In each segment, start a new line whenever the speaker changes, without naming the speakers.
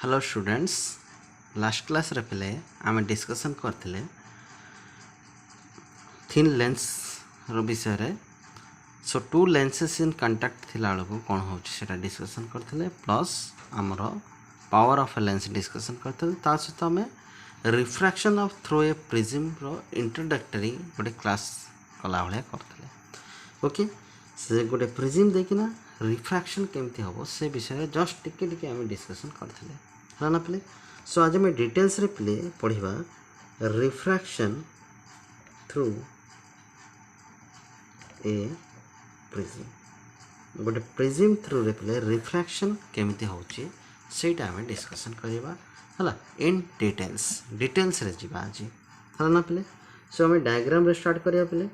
Hello students last class रे पहले आम डिस्कसन करते थिन लेंस रो विषय रे so two lenses in contact थिला बेलू कौन हो डिस्कसन करते प्लस आमर power of a lens discussion करते सहित आम refraction of through a prism रो इंट्रोडक्टरी गोटे क्लास कला भाया करते ओके से गोटे प्रिज्म देखना रिफ्रैक्शन केमती हम से विषय जस्ट टिके टिके आम डिस्कसन करते है ना प्ले सो आज आम डिटेल्स रे प्ले पढ़ा रिफ्रैक्शन थ्रू ए प्रिज्म गोटे प्रिज्म थ्रू रे प्ले रिफ्रैक्शन केमती होची सेटा आम डिस्कसन करवा है इन डिटेल्स रे जीवा आज है ना प्ले सो आम डायग्राम रे स्टार्ट करवा प्ले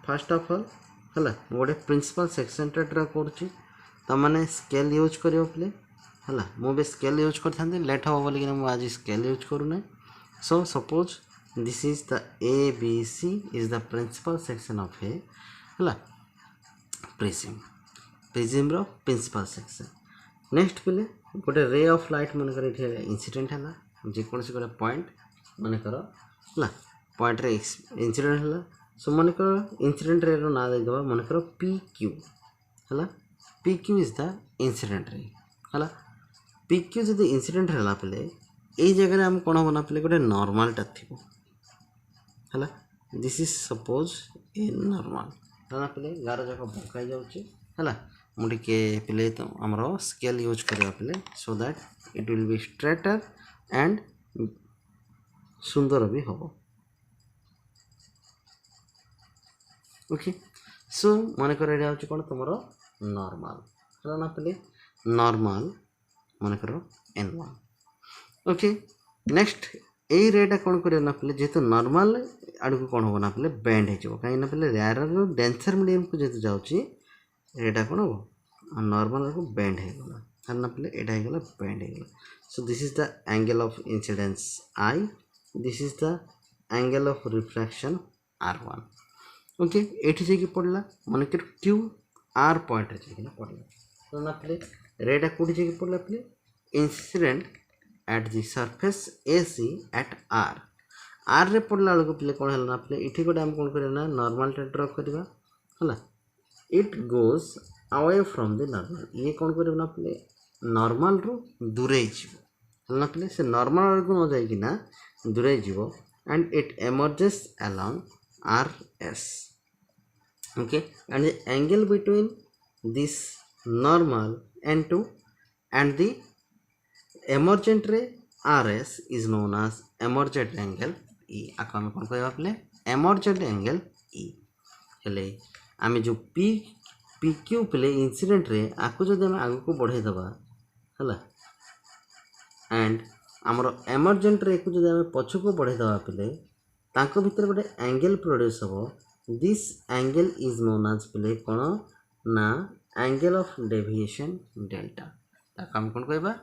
फर्स्ट ऑफ ऑल है गोटे प्रिंसिपल सेक्शन ड्रा करुँची तमने स्केल यूज कर प्ले है मुझे स्केल यूज करता लेट हम बोलिक मुझे आज स्केल यूज करूना so suppose this is the A B C is the principal section of a है प्रिज्म रो प्रिंसिपल सेक्शन नेक्स्ट पे गोटे रे ऑफ लाइट मनकर इंसिडेंट है जेकोसी गोटे पॉइंट मनकर है पॉइंट रे इंसिडेंट है सो मनकर इंसिडेंट रे ना देदेबा मनकर पी क्यू है P Q is the incident रे है पी क्यू जब इंसिडेंट है पे ये जगह आम कौन हम ना पे गोटे नॉर्मलटा थी है this is suppose a normal है पे गार जाक बंकाई जाऊँगी मुझे पे तो आमर स्केल यूज करवा पे so that it will be straighter and सुंदर भी हम ओके सो मनकर यहाँ हूँ कौन तुम नॉर्मल है ना पे नॉर्मल मनकर N1 ओके नेक्स्ट यही रेटा कौन करना पे जेहेतु नॉर्मल आड़ को कौन होना पे बेंड हो कहीं पे रेयर डेंसर मीडियम को जेहतु जाऊँगी रेटा कौन हम नॉर्मल को बेंड होगा है ना पे यहाँ होगा बेंड होगा सो this is the angle of incidence I this is the angle of refraction R1 okay ये जाकि पड़ा मनकर क्यू आर पॉइंट पड़ा ना पे रेटा कौटी जाकि पड़ा पे incident at the surface AC at R रे पड़ा बेलू पे कौन है ना पे ये गोटे आम कौन करना नॉर्मल ड्रॉ करवा है it goes away from the normal ये कौन करना पे नॉर्मल रू दूरे ना पे से नॉर्मल को न जाइकिना दूरे जीव and it emerges along RS okay and the angle between this normal N2 and the emergent ray RS is known as emergent angle E आको आम कौन कह पे emergent angle E हेले आम जो पी क्यू पे इंसिडेंट रे आको जब आम आग को बढ़ाई दबा है एंड आमर एमर्जेंट रे को जब आम पछ को बढ़ाई दबा पे तांको भीतर गोटे एंगल प्रोड्यूस हम this angle is known as पे कौन ना एंगल ऑफ डेविएशन डेल्टा ताको हम कौन कहबा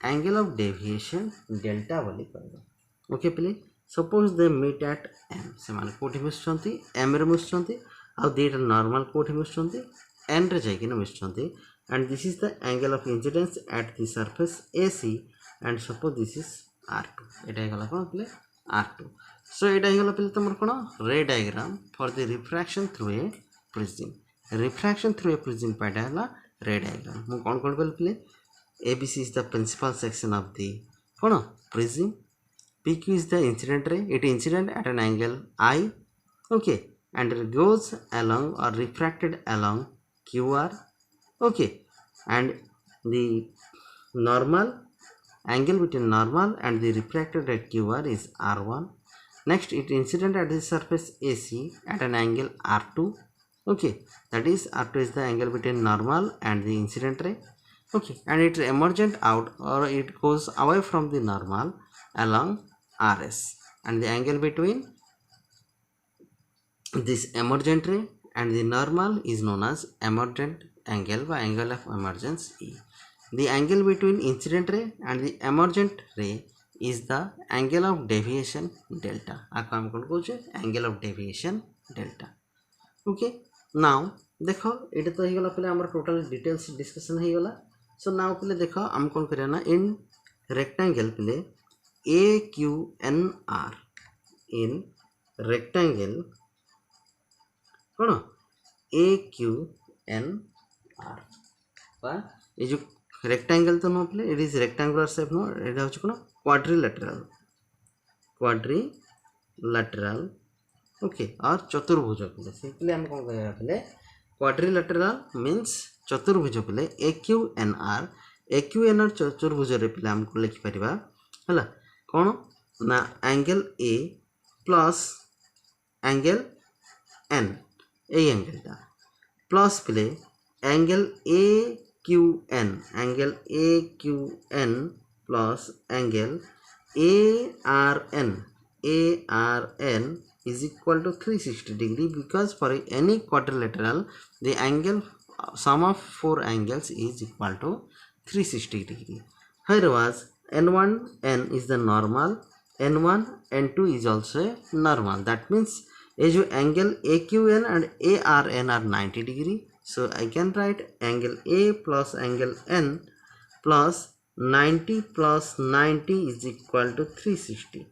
एंगल ऑफ डेविएशन डेल्टा बोली कहबा ओके पे suppose they meet at M से माने कोठी मिसछंती M रे मिसछंती आ दीटा नॉर्मल कोठी मिसछंती N रे जाइकिन मिसछंती and this is the angle of incidence at the surface AC and suppose this is R2 एटा गला कोन पे R2 सो यहाँ पे तुम कौन रे diagram for the refraction through a prism refraction through a prism पाटा है रे डायग्राम मुझे कौन कौन कल ABC is the principal section of the कौन prism PQ is the incident ray it incident at an angle I okay and it goes along और refracted along QR okay and the normal angle between normal and the refracted at QR is R1 next it incident at the surface AC at an angle R2 okay that is R2 is the angle between normal and the incident ray okay and it emergent out or it goes away from the normal along RS and the angle between this emergent ray and the normal is known as emergent angle by angle of emergence E. The angle between incident ray and the emergent ray is the angle of deviation delta आपको हम कौन कहूँ angle of deviation delta okay now देखो ये तो हो गला पे हमर टोटल डिटेल्स डिस्कशन हो गला सो नाउ पे देखो हम कौन करना इन rectangle ପିଲେ AQNR in rectangle କ'ଣ AQNR বা এই যে rectangle তো ନୁହଁ ପିଲେ it is rectangular shape ନୁହଁ ଏଇଟା ହେଉଛି କ'ଣ quadrilateral ओके और चतुर्भुज पिले सिंपली हम कौन कहवा पिले क्वाड्रिलेटराल मीन्स चतुर्भुज पिले AQNR चतुर्भुज रे पिले हमको लिखि परिबा हला कोन ना angle A plus angle N A angle ता प्लस पिले angle AQN plus angle ARN is equal to 360 degree because for any quadrilateral the angle sum of four angles is equal to 360 degree. Here was N1 N is the normal, N1 N2 is also normal. That means as angle AQN and ARN are 90 degree. So I can write angle A plus angle N plus 90 plus 90 is equal to 360.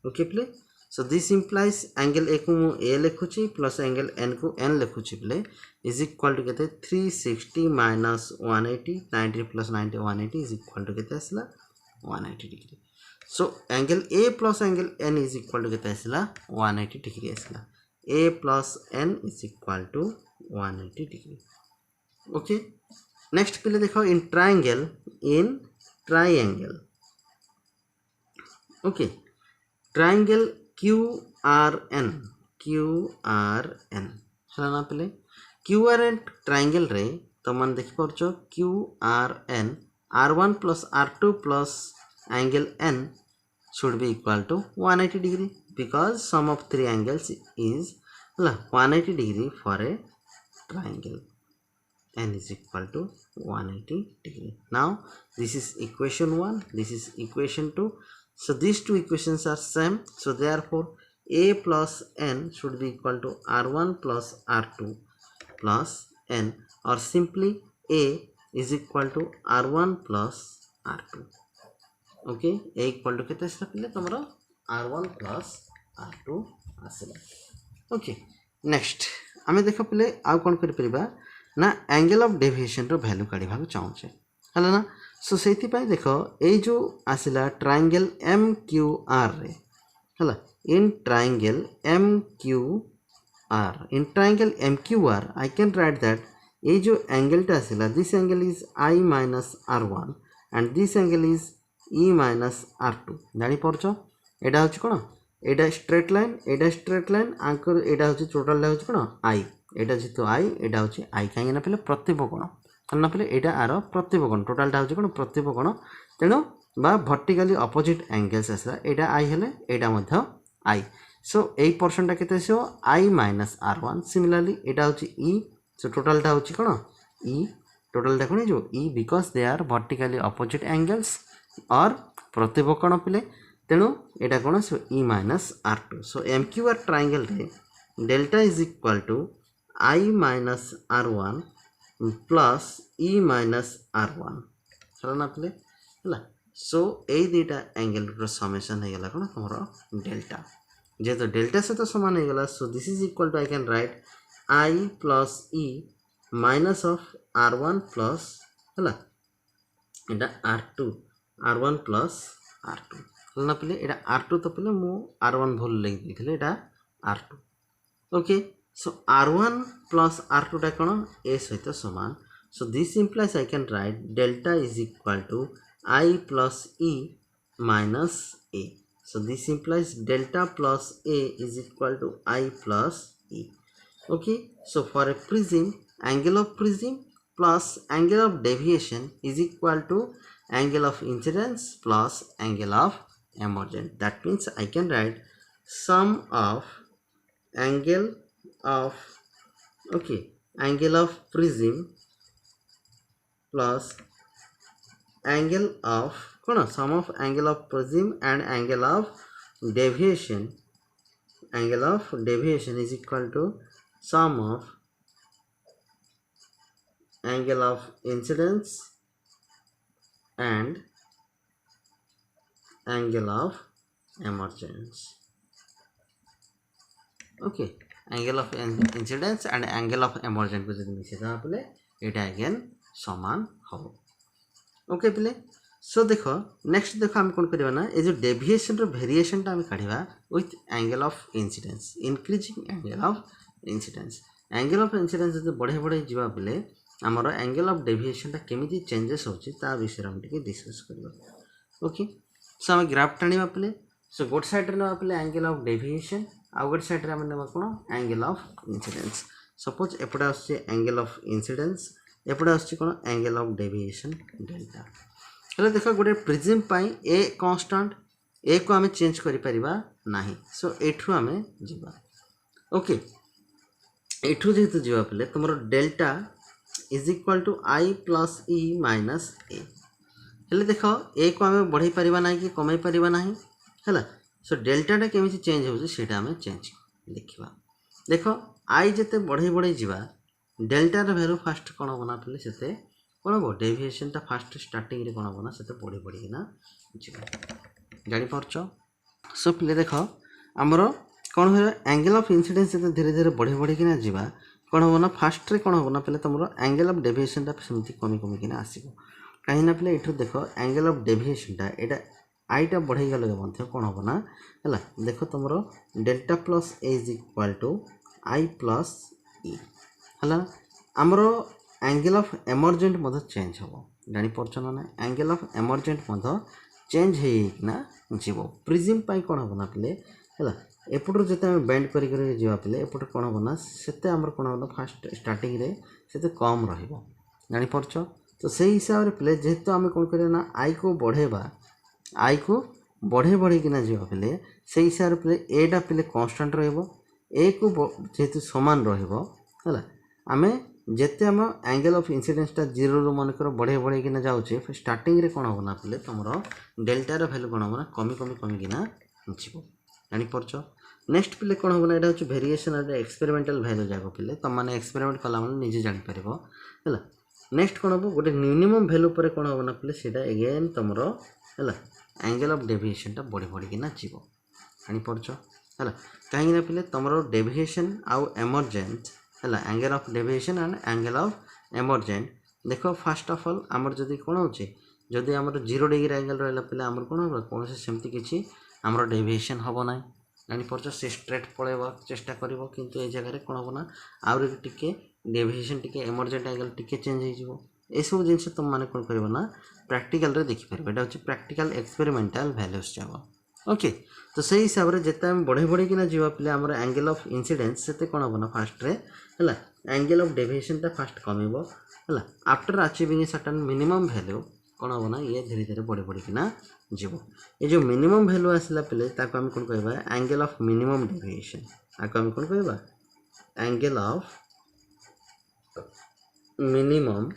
Okay play. So this implies angle A को A लिखुची plus angle N को N लिखुची प्ले is equal to कहते 360 minus 180 90 plus 90 180 is equal to कहते असला 180 degree. So angle A plus angle N is equal to कहते असला 180 degree असला A plus N is equal to 180 degree. Okay. Next play देखो in triangle. Okay. Triangle QRN ହେଲା ନା ପିଲେ QRN triangle रे ତମମାନେ ଦେଖି ପାରୁଛ QRN R1 plus R2 plus angle N should be equal to 180 degree because sum of three angles is 180 degree for a triangle. N is equal to 180 degree. Now this is equation 1, this is equation 2. So these two equations are same. So therefore A plus N should be equal to R1 plus R2 plus N, or simply A is equal to R1 plus R2. Okay, A equal to केते आसला पिले तमरो R1 plus R2 आसला. Okay, next आमे देखो पिले आउ कोन करि परिबा ना एंगल ऑफ डेविएशन रो वैल्यू काढिबा चाहूचे हला ना. सो सेति पाई देखो ए जो आसिला ट्रायंगल MQR रे हला in triangle MQR I can write that ए जो एंगल टा आसिला this angle is I minus R1 and this angle is E minus R2. जानि परछो एडा होची कोन एडा स्ट्रेट लाइन आंकर एडा होची टोटल ला होची कोन I एडा जेतो I एडा होची I काहे ना पहले प्रतिबकोण करना पहले एटा आरो प्रतिबकोण टोटल टा होची कोन प्रतिबकोण तेनो बा वर्टिकली अपोजिट एंगल्स आसला एटा I हेले एटा मध्य I. सो 8% टा केते आसो I minus R1. सिमिलरली एटा होची E. सो टोटल टा होची कोन E टोटल टा कोन जो E because they are vertically opposite angles और प्रतिबकोण पले तेनो एटा कोन so E minus R2. So MQR triangle रे delta is equal to I minus R1 plus E minus R1 चला ना पले हला. सो ए दुटा एंगल रो समेशन हे गला कोन हमरो डेल्टा जे तो डेल्टा से तो समान हे गला. So this is equal to I can write I plus E minus of R1 plus हला एटा R1 plus R2 हला पले एटा R2 तो पले मु R1 भूल लिख दिथले एटा R2. Okay. So R1 plus R2 टा कोन A सहित समान. So this implies I can write delta is equal to I plus E minus A. So this implies delta plus A is equal to I plus E. Okay. So for a prism, angle of prism plus angle of deviation is equal to angle of incidence plus angle of emergence. That means I can write sum of angle of prism plus angle of sum of angle of prism and angle of deviation is equal to sum of angle of incidence and angle of emergence. Okay, angle of incidence and angle of emergence को जब मिसे था पहले एटा again समान हो. Okay पिले सो देखो next देखो हम कौन करबा ना ए जो डेविएशन रो वेरिएशन टा हम काढिबा with angle of incidence increasing angle of incidence. Angle of incidence जो बढ़े बढ़े जीवा पिले हमर एंगल ऑफ डेविएशन टा केमिति चेंजेस होची ता विषय हम टिके डिस्कस करबा. ओके सो हम ग्राफ टाणीबा पिले सो गोट साइड रे ना पिले एंगल ऑफ डेविएशन आ गोट साइड रे हम नेबा कोन एंगल ऑफ इंसिडेंस. सपोज एपडा आछे एंगल ऑफ इंसिडेंस एपडा आछे कोन एंगल ऑफ डेविएशन डेल्टा. हेले देखो गोटे प्रिज्म पाई ए कांस्टेंट ए को हमें चेंज करि परिबा नाही. सो एठु हमें जीवा. ओके एठु जेतु जीवा पले तुमरो delta is equal to I plus E minus A. हेले देखो ए को हमें बढ़ाई परिबा नाही कि कमाई परिबा नाही हैला. सो डेल्टा टा केमिति चेंज होउची सेटा हमें चेंज लिखिबा. देखो आई जते बढ़ाई बढ़ाई जीवा डेल्टा र वैल्यू फर्स्ट कोन बना पले सेते कोन हो डेविएशन टा फर्स्ट स्टार्टिंग रे कोन बना सेते बढ़ी बढ़ी ना जीवा. जानि परछो. सो पले देखो हमरो कोन हो एंगल ऑफ इंसिडेंस सेते धीरे धीरे बढ़ी बढ़ी कि ना जीवा कोन हो ना फर्स्ट रे कोन हो ना पले तुमरो एंगल ऑफ डेविएशन टा सेमति कमी कमी कि ना आसीबो. कहीं ना पले एठु देखो एंगल ऑफ डेविएशन टा एटा आई टा बढ़ई गले मध्य कोन हो ना हैला. देखो तुमरो delta plus A is equal to I plus E हैला. हमरो एंगल ऑफ एमर्जेंट मध्य चेंज हो जानि परछ ना एंगल ऑफ एमर्जेंट मध्य चेंज हे ना जीवो. प्रिज्म पाई कोन हो ना पले हैला एपटर जते हम बेंड करी करी जीवा पले एपटर कोन हो ना सेते हमर कोन हो ना फर्स्ट स्टार्टिंग रे सेते कम रहिबो जानि परछ. तो सही हिसाब रे पले जेतो हम कोन करे ना आई को बढ़ेबा आई को बढ़े बढ़े कि ना जीवा पले सही हिसाब रे पले ए टा पले कांस्टेंट रहइबो ए को जेतु समान रहइबो हैला. आमे जेते हम एंगल ऑफ इंसिडेंस टा 0 रो मन कर बढ़े बढ़े कि ना जाउचे स्टार्टिंग रे कोन हो ना पले तमरो डेल्टा रो वैल्यू कोन हो ना कमी कमी कमी कि ना जीवो जानि परछ. नेक्स्ट पले कोन हो ना एटा होचे वेरिएशन और एक्सपेरिमेंटल वैल्यू जाको पले तम माने एक्सपेरिमेंट कला माने निजे जानि परिबो हैला. नेक्स्ट कोन हो गोटे मिनिमम वैल्यू पर कोन हो ना पले सेटा अगेन तमरो हैला एंगल ऑफ डेविएशन टा बढ़ी बढ़ी कि ना जीवो जानि परछ हैला. काहे ना पले तमरो डेविएशन आउ एमर्जेंट हैला angle of deviation and angle of emergent. देखो फर्स्ट ऑफ ऑल हमर जदी कोन होचे जदी हमर 0 डिग्री एंगल रहला पले हमर कोन हो कोन से सेमति किछि हमर डेविएशन हबो नै जानि परछ. से स्ट्रेट पळेबो चेष्टा करबो किंतु ए जगह रे कोन हबो ना आउर टिके डेविएशन टिके एमर्जेंट एंगल टिके चेंज हे जिवो. ए सब जिंस तुम माने कोन करबो ना प्रैक्टिकल रे देखि परबो. एटा होचे प्रैक्टिकल एक्सपेरिमेंटल वैल्यूज जाबो. ओके तो सही हिसाब रे जेते हम बढ़े बढ़े कि ना जीवा पले हमर एंगल ऑफ इंसिडेंस सेते कोन हबो ना फर्स्ट रे हैला एंगल ऑफ डेविएशन टा फर्स्ट कमिबो हैला. After achieving a certain minimum value कोन हबो ना ये धीरे धीरे बढ़े बढ़े कि ना जीवो. ए जो मिनिमम वैल्यू आसला पले ताको हम कोन कहबा एंगल ऑफ मिनिमम डेविएशन. आको हम कोन कहबा एंगल ऑफ मिनिमम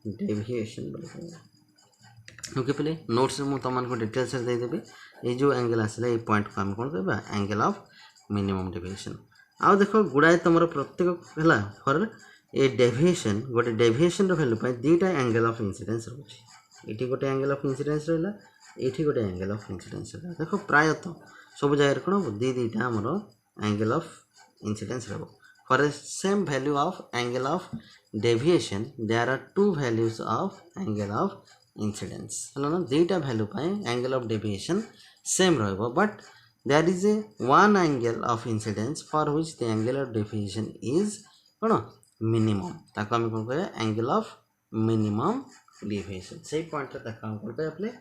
डेविएशन बोले कहबा. ओके पले नोट्स मु तमन को डिटेल्स दे देबे. ए जो एंगल आसला ए पॉइंट को हम कोन कहबा एंगल ऑफ मिनिमम डेविएशन. आ देखो गुडाए तमरो प्रत्येक हला फॉर ए डेविएशन गोटे डेविएशन रो वैल्यू पाई दीटा एंगल ऑफ इंसिडेंस रहउची. एठी गोटे एंगल ऑफ इंसिडेंस रहला एठी गोटे एंगल ऑफ इंसिडेंस रहला. देखो प्रायतः सब जगह कोन दीटा हमरो एंगल ऑफ इंसिडेंस रहबो. For a same value of angle of deviation there are two values of angle of incidence हला ना दीटा वैल्यू पाई एंगल ऑफ डेविएशन सेम रहबो. But there is a one angle of incidence for which the angle of deviation is cone minimum ताको हम कोन कहै angle of minimum deviation. सही point रे ताको हम कोन कहै अपने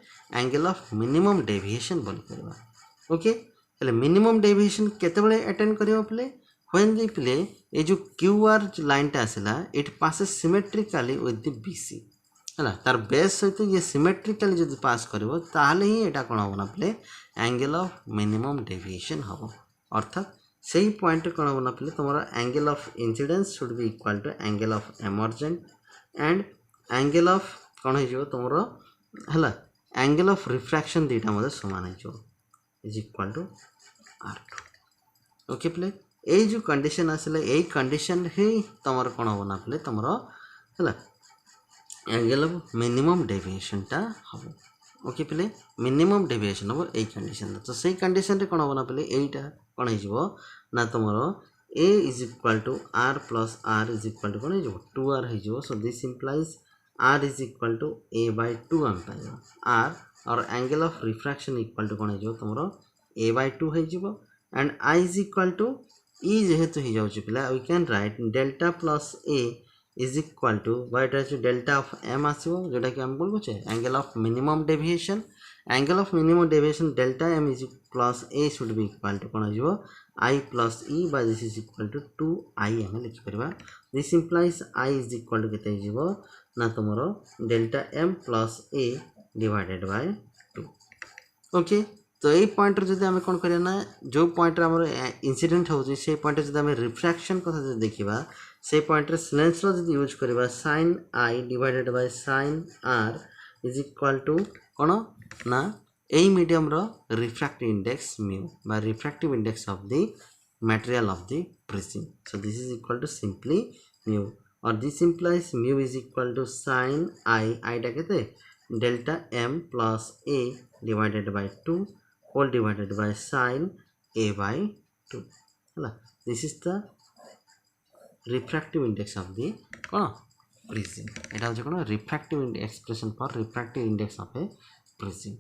angle of minimum deviation बोल करबा. ओके એટલે minimum deviation केते बळे अटेंड करियो अपने when the play ए जो qr लाइन टा आसला it passes symmetrically with the bc हला तार बेस सहित ये सिमेट्रिकली जदि पास करबो ताहले ही एटा कोन होना प्ले एंगल ऑफ मिनिमम डेविएशन हबो. अर्थात सही पॉइंट कोन होना प्ले तमरा angle of incidence should be equal to angle of emergent and angle of कोन हे जो तमरा हला एंगल ऑफ रिफ्रैक्शन दीटा मदे समान हे जो is equal to r2. Okay प्ले ए जो कंडीशन आसले ए कंडीशन हे तमरा कोन होना प्ले तमरा हला एंगल ऑफ मिनिमम डेविएशन टा हबो. ओके पिले मिनिमम डेविएशन हम यही कंडीशन तो सही कंडीशन रे कौन हम ना पिले यहीटा कौन हो ना तुम a is equal to r plus r is equal to कौन हो 2r हो so this implies r is equal to a by 2 आम पाइबा r और angle of refraction equal to कौन हो तुम a बाय 2 हो and i is equal to e जेहेतु हो जाउची पिला we can write delta plus a is equal to what is delta of m आसीबो जोटा कि हम बोल बुचे angle of minimum deviation delta m is plus a should be equal to कोन हो I plus e by this is equal to 2i हम लिखि परबा this implies I is equal to केते हो ना तुमरो delta m plus a divided by 2 okay तो यही पॉइंट रे जदि हमें कोन करिया ना जो पॉइंट रे हमर इंसिडेंट होउची से पॉइंट रे जदि हमें रिफ्रैक्शन कथा जदि देखिबा से पॉइंट रे स्नेल्स लॉ जदि यूज करबा sin I divided by sin r is equal to कोन ना ए मीडियम रो refractive index mu by refractive index of the material of the prism so this is equal to simply mu और this implies mu is equal to sin I टा केते delta m plus a divided by 2 whole divided by sin a by 2 हला this is the refractive index of the कोन prism एटा हो कोन refractive expression for refractive index of a prism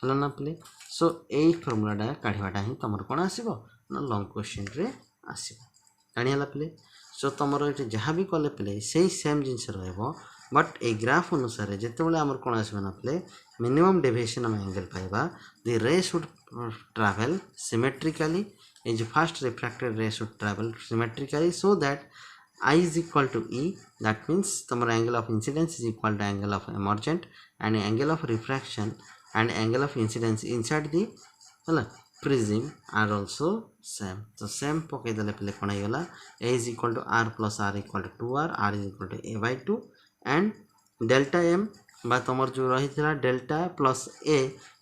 हला ना play so ए फार्मूलाटा काढवाटा ही तमर कोन आसीबो ना लॉन्ग क्वेश्चन रे आसीबो कानी हला प्ले सो तमर एटे जहां भी कले प्ले सेही सेम जिंस रहबो बट ए ग्राफ अनुसार जेते बेले हमर कोन आसीबो ना प्ले मिनिमम डेविएशन हम एंगल पाइबा the ray should travel symmetrically ए जो first refracted ray should travel symmetrically so that I is equal to E that means तमरा angle of incidence is equal to angle of emergent and angle of refraction and angle of incidence inside the prism are also same so same पके देले पले कोन आइला A is equal to R plus R equal to 2R R is equal to A by 2 and delta M बा तमर जो रही थिला delta plus A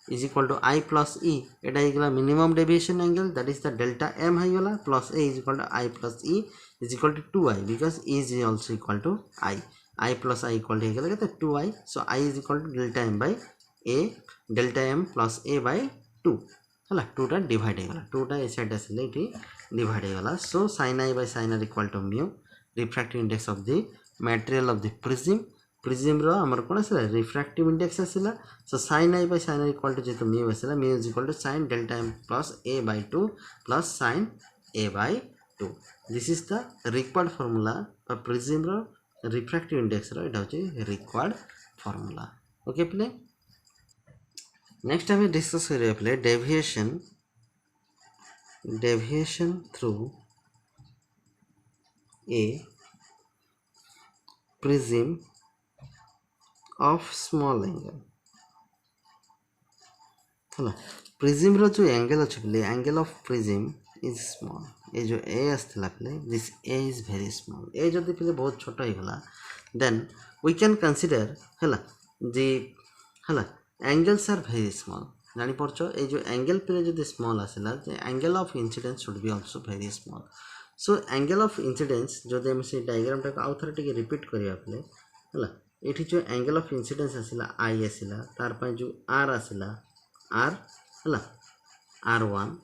is equal to I plus E Etah इगला minimum deviation angle that is the delta M है गला plus A is equal to I plus E is equal to 2i because e is also equal to I plus I equal to 2i so I is equal to delta m by a delta m plus a by 2 हला 2 टा divide हे गला 2 टा ए side आसले इठी divide हे गला सो sin I by sin r equal to mu refractive index of the material of the prism रो हमर कोन आसला refractive index आसला so sin I by sin r equal to जेतो mu आसला mu is equal to sin delta m plus a by 2 plus sin a by 2 this is the required formula for prism ro refractive index ro eta hoche required formula okay play next hame discuss kariya play deviation through a prism of small angle हला prism रो जो angle अछि play angle of prism is small ये जो a आसला play this a is very small a जदि play बहुत छोटा हो गला then we can consider हला the हला angles are very small जानि परछो ए जो angle प्ले जदि small आसला the angle of incidence should be also very small so angle of incidence जदि हम से डायग्राम टा आउथर टिके रिपीट करिया प्ले हला एठी जो angle of incidence आसला I आसला तार पय जो r आसला r हला r1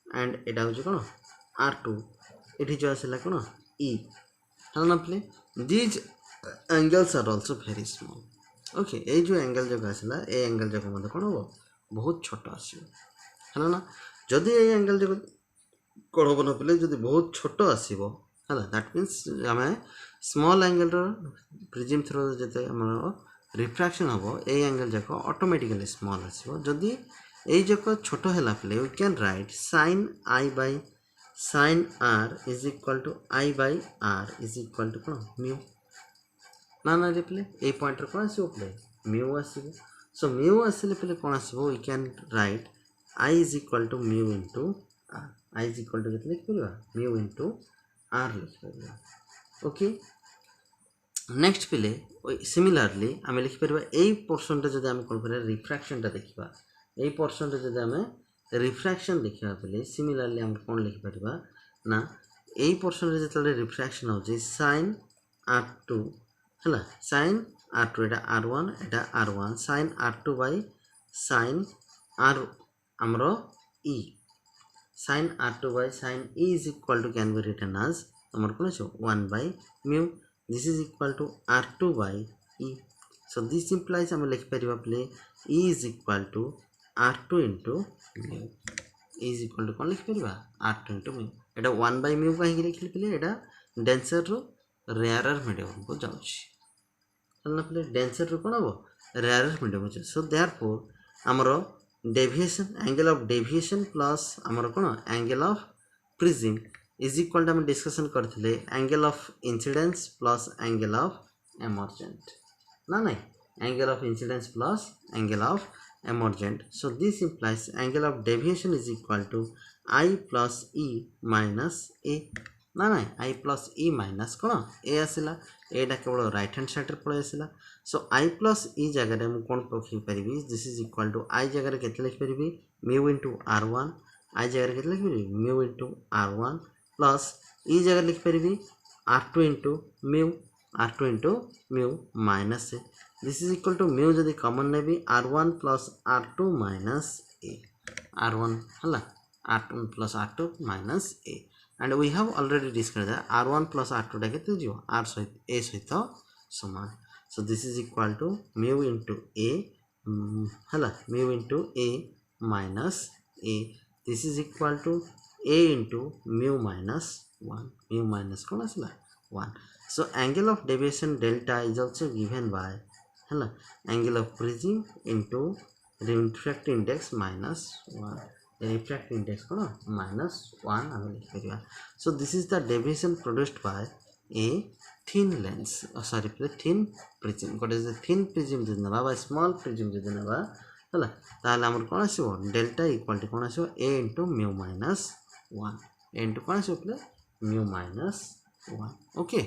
and एटा हो कोन r2 एठी जो आसला कोन e हला ना प्ले these angles are also very small okay ए जो एंगल जो आसला ए एंगल जो मते कोन हो बहुत छोटा आसीबो हला ना जदी ए एंगल जो कोन हो न प्ले जदी बहुत छोटा आसीबो हला दैट मींस हमें स्मॉल एंगल रो प्रिज्म थ्रू जते हमर रिफ्रैक्शन हो ए एंगल जाको ऑटोमेटिकली स्मॉल आसीबो जदी ए जाको छोटो हैला प्ले we can write sin I by sin r is equal to I by r is equal to कोन mu ना ना रे प्ले ए पॉइंट रो कोन आसीबो प्ले mu आसीबो सो mu आसीले प्ले कोन आसीबो we can write I is equal to mu into r I is equal to केते लिख परबा mu into r लिख परबा ओके नेक्स्ट प्ले सिमिलरली हम लिख परबा ए पोर्शन रे जदि हम कोन करे रिफ्रैक्शन ता देखिबा ए पोर्शन रे जदि हम रिफ्रैक्शन देखिबा प्ले सिमिलरली हम कोन लिख परबा ना ए पोर्शन रे जतले रिफ्रैक्शन हो जे sin r2 हला sin R2 এটা R1 এটা R1 sin R2 by sin R amro E sin R2 by sin E is equal to can be written as amar kono acho 1 by mu. This is equal to R2 by E. So this implies ame likhi pariba play E is equal to R2 into mu. E is equal to kon likhi pariba R2 into mu. Eta 1 by mu kahi likhi pile eta denser ro rarer medium ko jauchi चलना पहले denser रू कौन हम rare medium अच्छे. So therefore आमर deviation angle of deviation plus आमर कौन angle of prism is equal to हम डिस्कशन करथिले angle of incidence plus angle of emergent ना नहीं angle of incidence plus angle of emergent. So this implies angle of deviation is equal to I plus E minus A ना ना आई plus E minus कौन ए आसला एटा केवल right hand side पड़े आसला. सो आई plus E जगह मुझे कौन रखी पारि this is equal to I जगह के लिखिपारि म्यू इंटू R1 आई जगह के लिखिपारि mu into R1 plus E जगह लिखिपारि R2 into mu minus A. This is equal to mu जदि कॉमन ने R1 प्लस R2 माइनस ए R1 है R1 plus R2 minus A. And we have already discussed that R1 plus R2 टा केते जिवो R सहित A सहित समान. So this is equal to mu into A हला mu into A minus A. This is equal to A into mu minus 1. Mu minus कौन आसला 1. So angle of deviation delta is also given by हला angle of prism into refractive index minus 1. refractive index kono minus 1 ame likhi pariba. So this is the deviation produced by a thin lens thin prism. What is the thin prism jodi neba by small prism jodi neba hala tahale amar kon asibo delta equal to kon asibo a into mu minus 1 a into kon asibo mu minus 1. Okay,